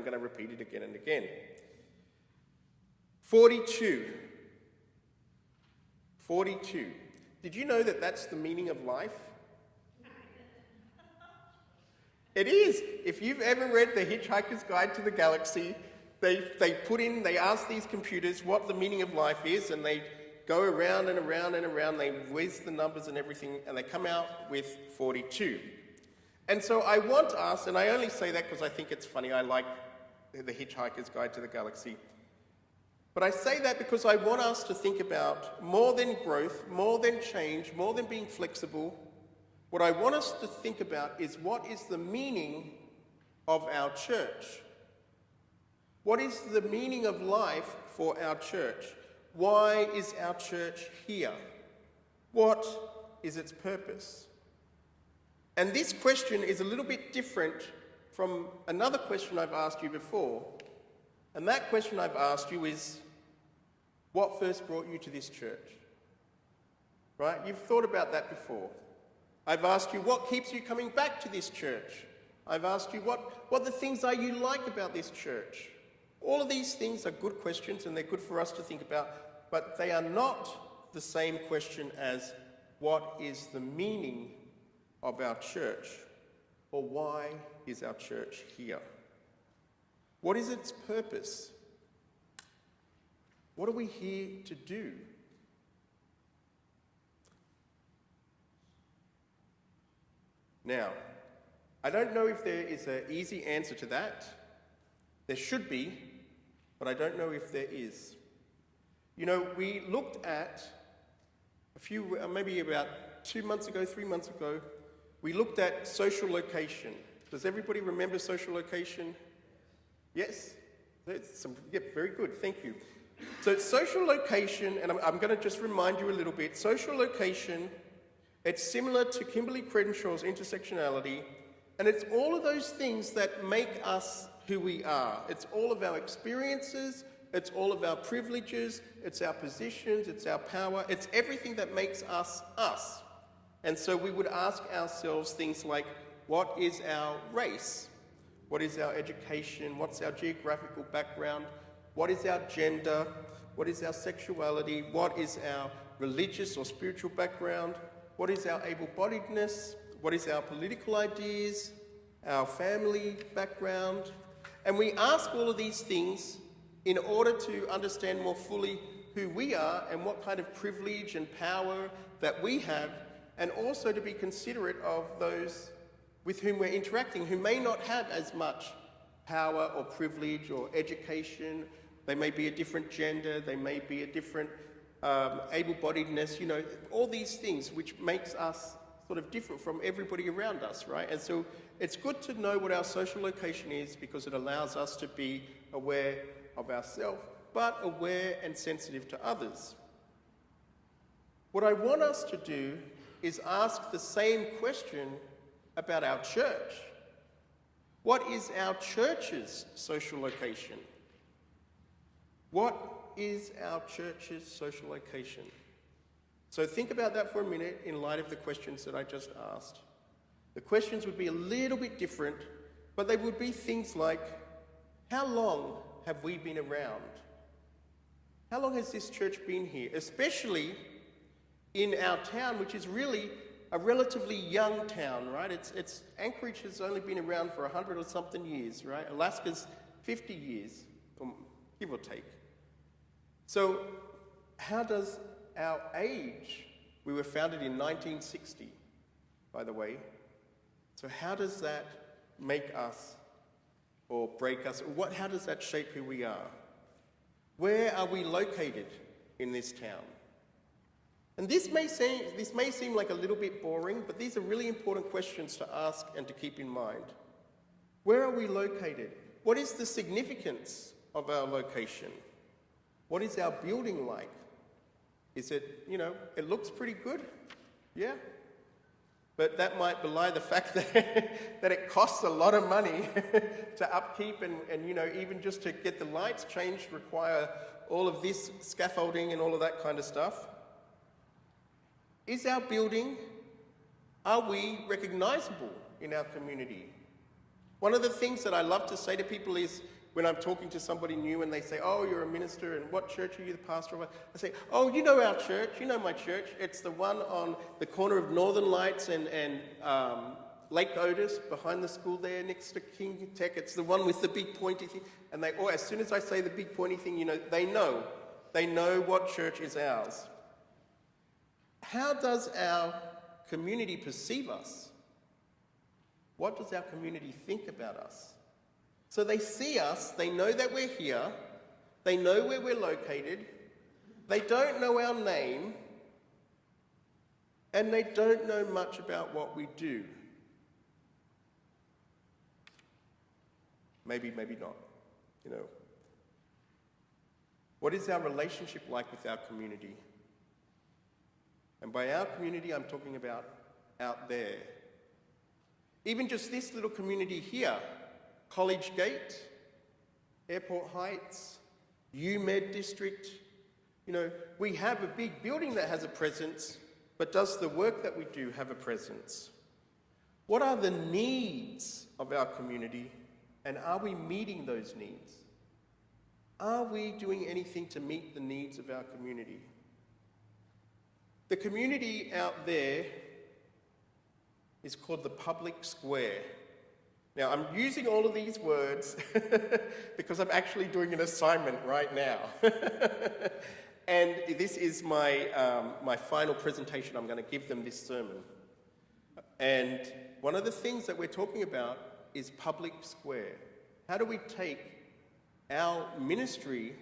I'm going to repeat it again and again. 42. 42. Did you know that that's the meaning of life? It is. If you've ever read The Hitchhiker's Guide to the Galaxy, they ask these computers what the meaning of life is, and they go around and around and around, they whiz the numbers and everything, and they come out with 42. And so I want us, and I only say that because I think it's funny, I like The Hitchhiker's Guide to the Galaxy, but I say that because I want us to think about more than growth, more than change, more than being flexible. What I want us to think about is what is the meaning of our church? What is the meaning of life for our church? Why is our church here? What is its purpose? And this question is a little bit different from another question I've asked you before. And that question I've asked you is, what first brought you to this church? Right? You've thought about that before. I've asked you, what keeps you coming back to this church? I've asked you, what the things are you like about this church? All of these things are good questions and they're good for us to think about, but they are not the same question as what is the meaning of our church, or why is our church here? What is its purpose? What are we here to do? Now, I don't know if there is an easy answer to that. There should be, but I don't know if there is. You know, we looked at maybe about 2 months ago, 3 months ago, we looked at social location. Does everybody remember social location? Yes? Yep, very good, thank you. So social location, and I'm going to just remind you a little bit, social location, it's similar to Kimberly Crenshaw's intersectionality, and it's all of those things that make us who we are. It's all of our experiences, it's all of our privileges, it's our positions, it's our power, it's everything that makes us us. And so we would ask ourselves things like, what is our race? What is our education? What's our geographical background? What is our gender? What is our sexuality? What is our religious or spiritual background? What is our able-bodiedness? What is our political ideas? Our family background? And we ask all of these things in order to understand more fully who we are and what kind of privilege and power that we have, and also to be considerate of those with whom we're interacting who may not have as much power or privilege or education. They may be a different gender, they may be a different able-bodiedness, you know, all these things which makes us sort of different from everybody around us, right? And so it's good to know what our social location is because it allows us to be aware of ourselves, but aware and sensitive to others. What I want us to do is ask the same question about our church. What is our church's social location? What is our church's social location? So think about that for a minute in light of the questions that I just asked. The questions would be a little bit different, but they would be things like, how long have we been around? How long has this church been here? Especially in our town, which is really a relatively young town, right? It's Anchorage has only been around for 100 or something years, right? Alaska's 50 years, give or take. So how does our age, we were founded in 1960, by the way, so how does that make us or break us? How does that shape who we are? Where are we located in this town? And this may seem like a little bit boring, but these are really important questions to ask and to keep in mind. Where are we located? What is the significance of our location? What is our building like? Is it, it looks pretty good? Yeah. But that might belie the fact that it costs a lot of money to upkeep and even just to get the lights changed require all of this scaffolding and all of that kind of stuff. Is our building, are we recognizable in our community? One of the things that I love to say to people is when I'm talking to somebody new and they say, oh, you're a minister, and what church are you the pastor of? I say, oh, you know our church, you know my church. It's the one on the corner of Northern Lights and Lake Otis, behind the school there next to King Tech. It's the one with the big pointy thing. And they, as soon as I say the big pointy thing, they know. They know what church is ours. How does our community perceive us? What does our community think about us? So they see us, they know that we're here, they know where we're located, they don't know our name, and they don't know much about what we do. Maybe, maybe not, What is our relationship like with our community? And by our community, I'm talking about out there. Even just this little community here, College Gate, Airport Heights, UMed District, we have a big building that has a presence, but does the work that we do have a presence? What are the needs of our community, and are we meeting those needs? Are we doing anything to meet the needs of our community? The community out there is called the public square. Now, I'm using all of these words because I'm actually doing an assignment right now. And this is my final presentation. I'm going to give them this sermon. And one of the things that we're talking about is public square. How do we take our ministry,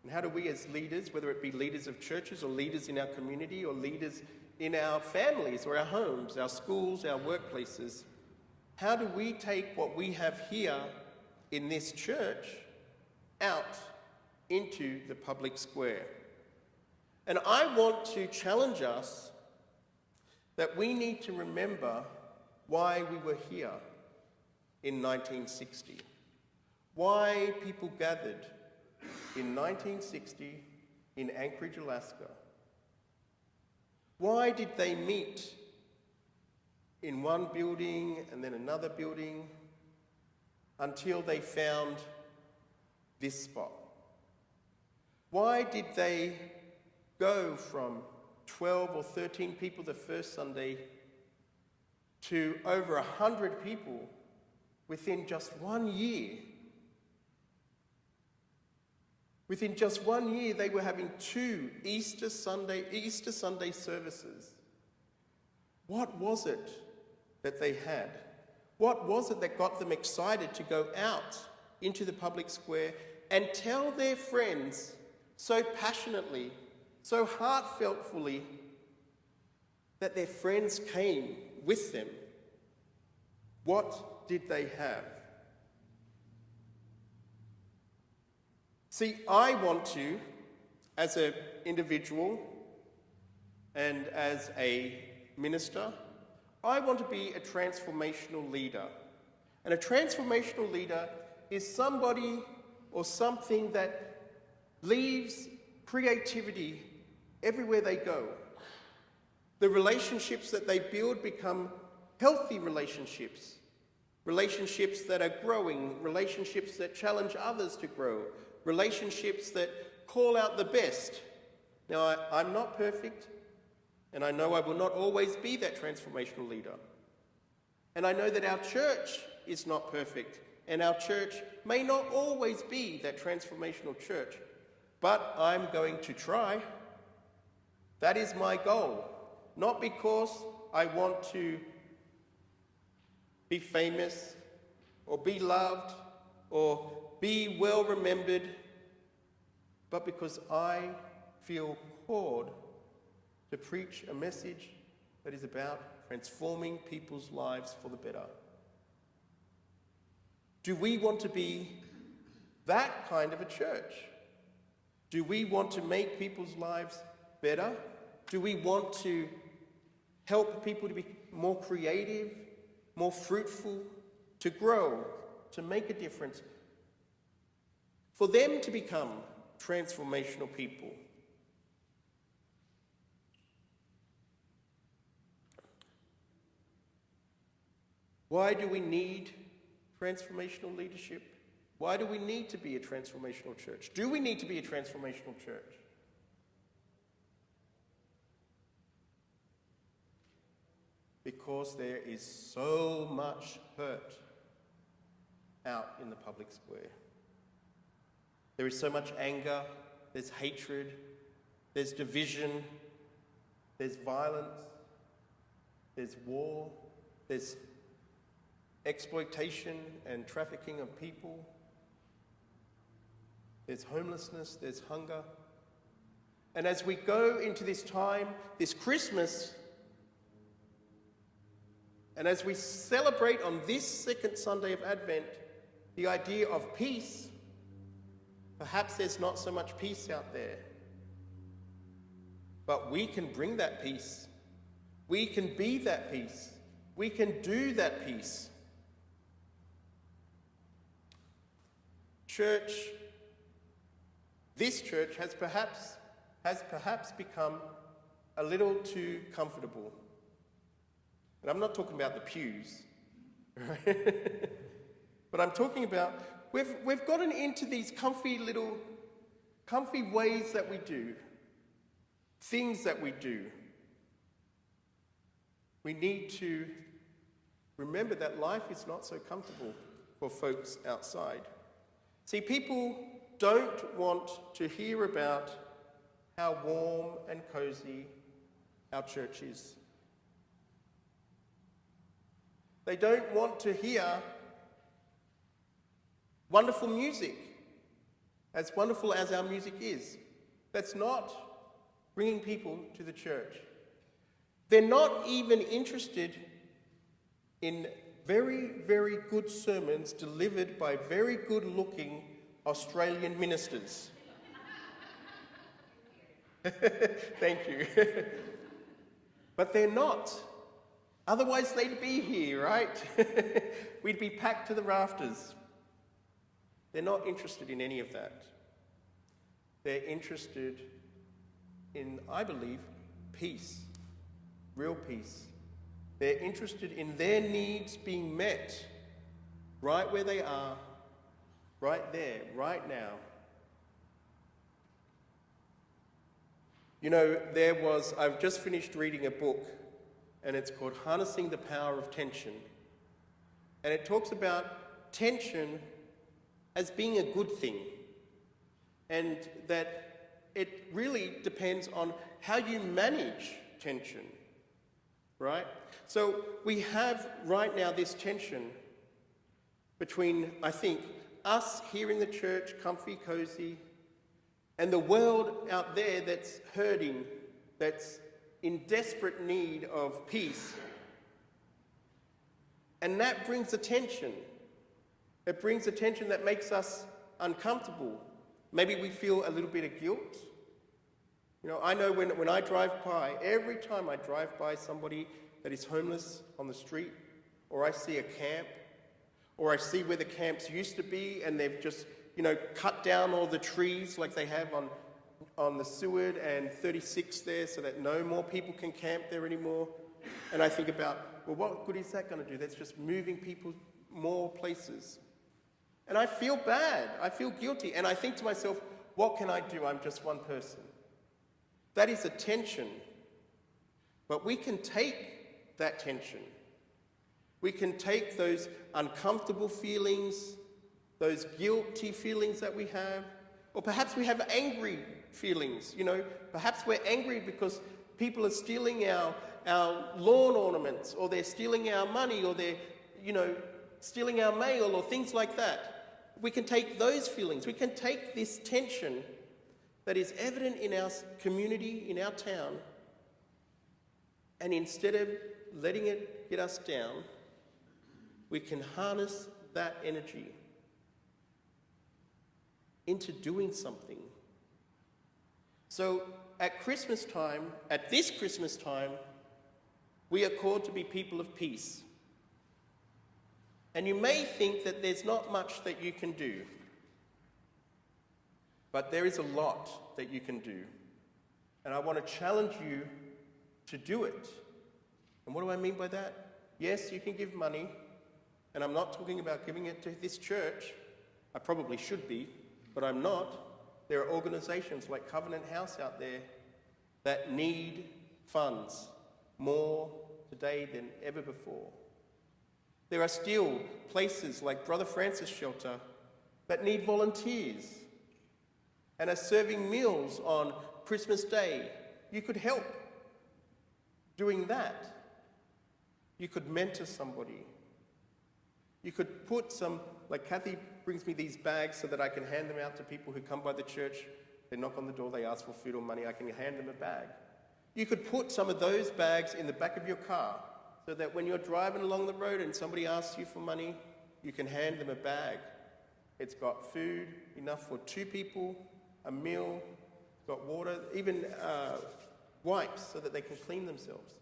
and how do we as leaders, whether it be leaders of churches or leaders in our community or leaders in our families or our homes, our schools, our workplaces, how do we take what we have here in this church out into the public square? And I want to challenge us that we need to remember why we were here in 1960. Why people gathered in 1960 in Anchorage, Alaska. Why did they meet in one building and then another building until they found this spot? Why did they go from 12 or 13 people the first Sunday to over 100 people within just 1 year? Within just 1 year, they were having 2 Easter Sunday services. What was it that they had? What was it that got them excited to go out into the public square and tell their friends so passionately, so heartfeltly, that their friends came with them? What did they have? See, I want to, as an individual and as a minister, I want to be a transformational leader. And a transformational leader is somebody or something that leaves creativity everywhere they go. The relationships that they build become healthy relationships, relationships that are growing, relationships that challenge others to grow, relationships that call out the best. Now, I'm not perfect, and I know I will not always be that transformational leader. And I know that our church is not perfect, and our church may not always be that transformational church, but I'm going to try. That is my goal. Not because I want to be famous or be loved or be well remembered, but because I feel called to preach a message that is about transforming people's lives for the better. Do we want to be that kind of a church? Do we want to make people's lives better? Do we want to help people to be more creative, more fruitful, to grow, to make a difference, for them to become transformational people? Why do we need transformational leadership? Why do we need to be a transformational church? Do we need to be a transformational church? Because there is so much hurt out in the public square. There is so much anger, there's hatred, there's division, there's violence, there's war, there's exploitation and trafficking of people, there's homelessness, there's hunger. And as we go into this time, this Christmas, and as we celebrate on this second Sunday of Advent, the idea of peace, perhaps there's not so much peace out there. But we can bring that peace. We can be that peace. We can do that peace. Church, this church has perhaps become a little too comfortable. And I'm not talking about the pews, right? But I'm talking about we've gotten into these comfy ways that we do, things that we do. We need to remember that life is not so comfortable for folks outside. See, people don't want to hear about how warm and cozy our church is. They don't want to hear wonderful music, as wonderful as our music is. That's not bringing people to the church. They're not even interested in very, very good sermons delivered by very good-looking Australian ministers. Thank you. But they're not. Otherwise they'd be here, right? We'd be packed to the rafters. They're not interested in any of that. They're interested in, I believe, peace, real peace. They're interested in their needs being met right where they are, right there, right now. You know, I've just finished reading a book, and it's called Harnessing the Power of Tension. And it talks about tension as being a good thing, and that it really depends on how you manage tension, right? So we have right now this tension between, I think, us here in the church, comfy, cozy, and the world out there that's hurting, that's in desperate need of peace. And that brings a tension. It brings a tension that makes us uncomfortable. Maybe we feel a little bit of guilt. You know, I know when I drive by, every time I drive by somebody that is homeless on the street, or I see a camp, or I see where the camps used to be and they've just, cut down all the trees like they have on the Seward and 36 there so that no more people can camp there anymore. And I think about, well, what good is that going to do? That's just moving people more places. And I feel bad. I feel guilty. And I think to myself, what can I do? I'm just one person. That is a tension. But we can take that tension. We can take those uncomfortable feelings, those guilty feelings that we have, or perhaps we have angry feelings. Perhaps we're angry because people are stealing our lawn ornaments, or they're stealing our money, or they're, stealing our mail, or things like that. We can take those feelings. We can take this tension that is evident in our community, in our town, and instead of letting it get us down, we can harness that energy into doing something. So at this Christmas time, we are called to be people of peace. And you may think that there's not much that you can do, but there is a lot that you can do. And I want to challenge you to do it. And what do I mean by that? Yes, you can give money, and I'm not talking about giving it to this church. I probably should be, but I'm not. There are organisations like Covenant House out there that need funds more today than ever before. There are still places like Brother Francis Shelter that need volunteers and are serving meals on Christmas Day. You could help doing that. You could mentor somebody. You could put some, like Kathy brings me these bags so that I can hand them out to people who come by the church. They knock on the door, they ask for food or money, I can hand them a bag. You could put some of those bags in the back of your car so that when you're driving along the road and somebody asks you for money, you can hand them a bag. It's got food, enough for 2 people, a meal, it's got water, even wipes so that they can clean themselves.